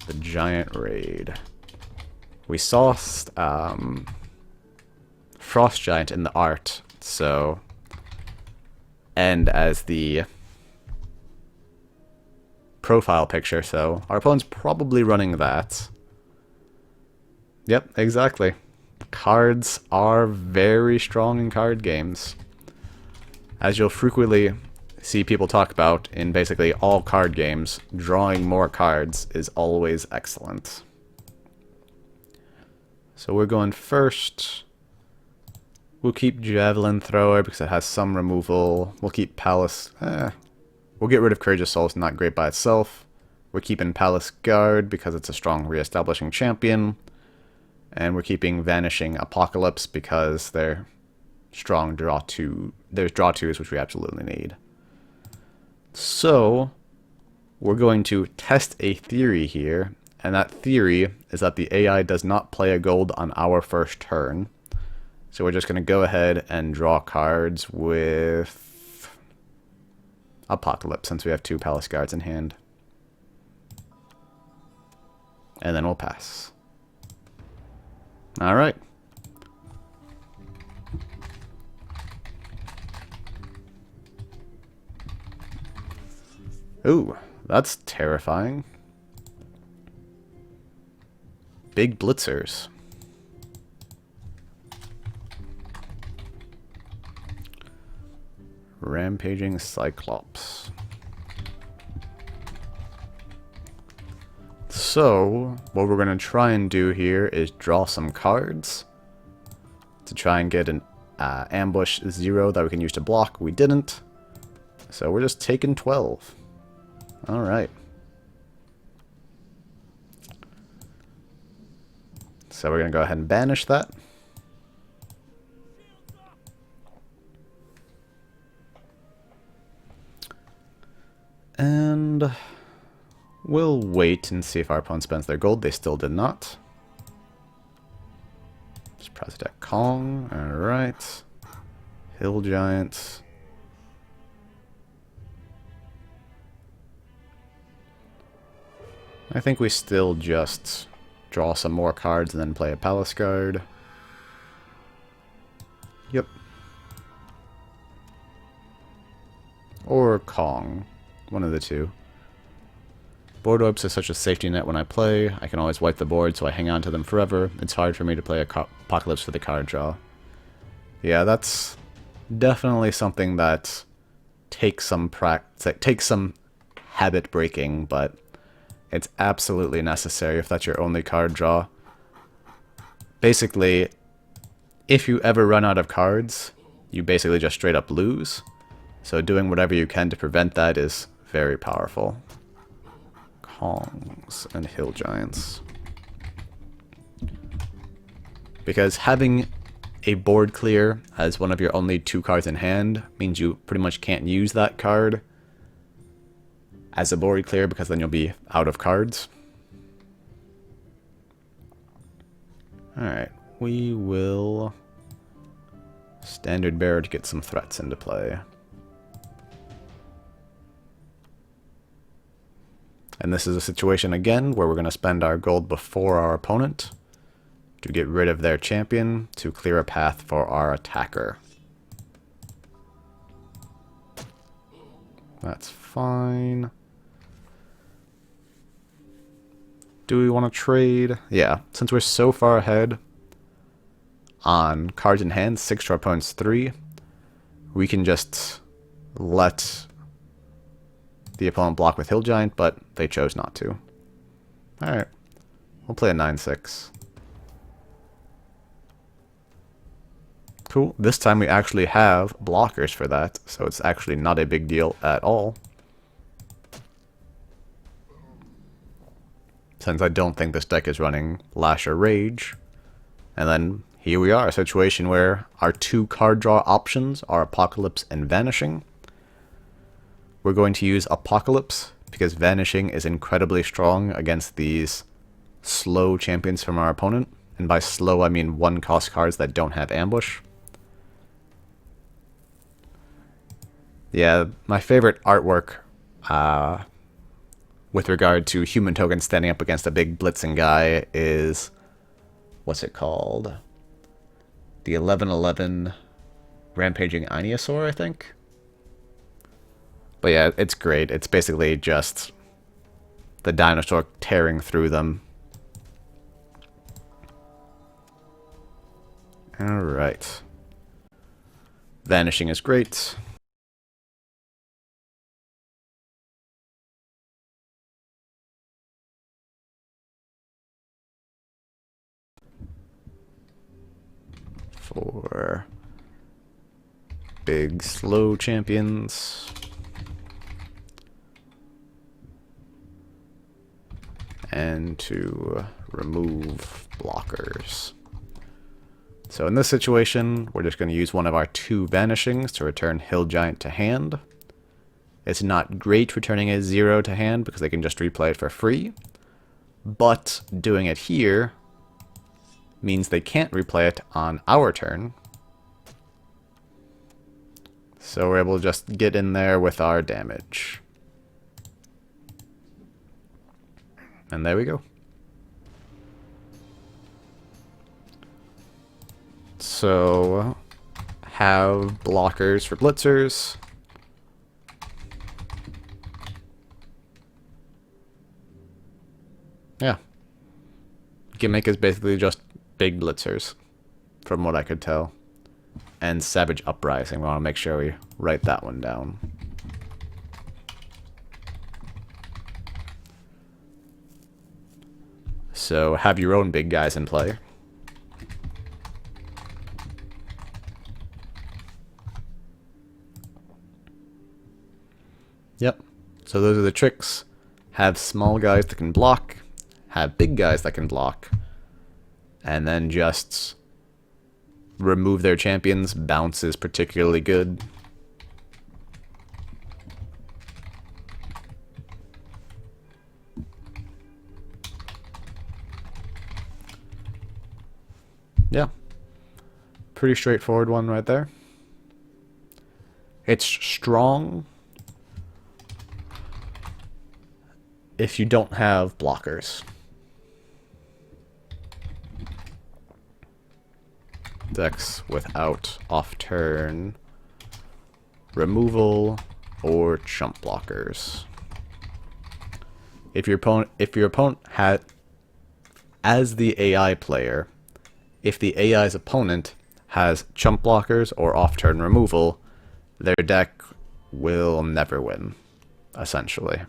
The Giant Raid. We saw Frost Giant in the art, so... And as the profile picture, so our opponent's probably running that. Yep, exactly. Cards are very strong in card games. As you'll frequently see people talk about in basically all card games, drawing more cards is always excellent. So we're going first. We'll keep Javelin Thrower because it has some removal. We'll keep Palace. We'll get rid of Courageous Soul, it's not great by itself. We're keeping Palace Guard because it's a strong re-establishing champion. And we're keeping Vanishing Apocalypse because they're strong draw 2. There's draw 2s, which we absolutely need. So, we're going to test a theory here. And that theory is that the AI does not play a gold on our first turn. So we're just going to go ahead and draw cards with Apocalypse, since we have 2 Palace Guards in hand. And then we'll pass. Alright. Ooh, that's terrifying. Big Blitzers. Rampaging Cyclops. So, what we're going to try and do here is draw some cards to try and get an ambush 0 that we can use to block. We didn't. So we're just taking 12. Alright. So we're going to go ahead and banish that. And we'll wait and see if our opponent spends their gold. They still did not. Just press deck Kong. Alright. Hill Giants. I think we still just draw some more cards and then play a Palace Guard. Yep. Or Kong. One of the two. Board wipes are such a safety net when I play. I can always wipe the board, so I hang on to them forever. It's hard for me to play Apocalypse for the card draw. Yeah, that's definitely something that takes some habit breaking, but it's absolutely necessary if that's your only card draw. Basically, if you ever run out of cards, you basically just straight up lose. So doing whatever you can to prevent that is very powerful. Kongs and Hill Giants. Because having a board clear as one of your only 2 cards in hand means you pretty much can't use that card as a board clear, because then you'll be out of cards. Alright, we will Standard Bearer to get some threats into play. And this is a situation, again, where we're going to spend our gold before our opponent to get rid of their champion to clear a path for our attacker. That's fine. Do we want to trade? Yeah, since we're so far ahead on cards in hand, 6 to our opponent's 3, we can just let the opponent block with Hill Giant, but they chose not to. Alright, we'll play a 9-6. Cool, this time we actually have blockers for that, so it's actually not a big deal at all. Since I don't think this deck is running Lash or Rage. And then here we are, a situation where our 2 card draw options are Apocalypse and Vanishing. We're going to use Apocalypse because Vanishing is incredibly strong against these slow champions from our opponent. And by slow, I mean 1-cost cards that don't have ambush. Yeah, my favorite artwork with regard to human tokens standing up against a big blitzing guy is, what's it called? The 1111 Rampaging Ionosaur, I think? But yeah, it's great. It's basically just the dinosaur tearing through them. Alright. Vanishing is great. For big slow champions. And to remove blockers. So in this situation, we're just going to use one of our 2 vanishings to return Hill Giant to hand. It's not great returning a 0 to hand because they can just replay it for free, but doing it here means they can't replay it on our turn. So we're able to just get in there with our damage. And there we go. So, have blockers for blitzers. Yeah. Gimmick is basically just big blitzers, from what I could tell. And Savage Uprising. We want to make sure we write that one down. So, have your own big guys in play. Yep. So those are the tricks. Have small guys that can block, have big guys that can block, and then just remove their champions. Bounce is particularly good. Yeah. Pretty straightforward one right there. It's strong if you don't have blockers. Decks without off-turn removal or chump blockers. If your opponent had, as the AI player, if the AI's opponent has chump blockers or off-turn removal, their deck will never win, essentially.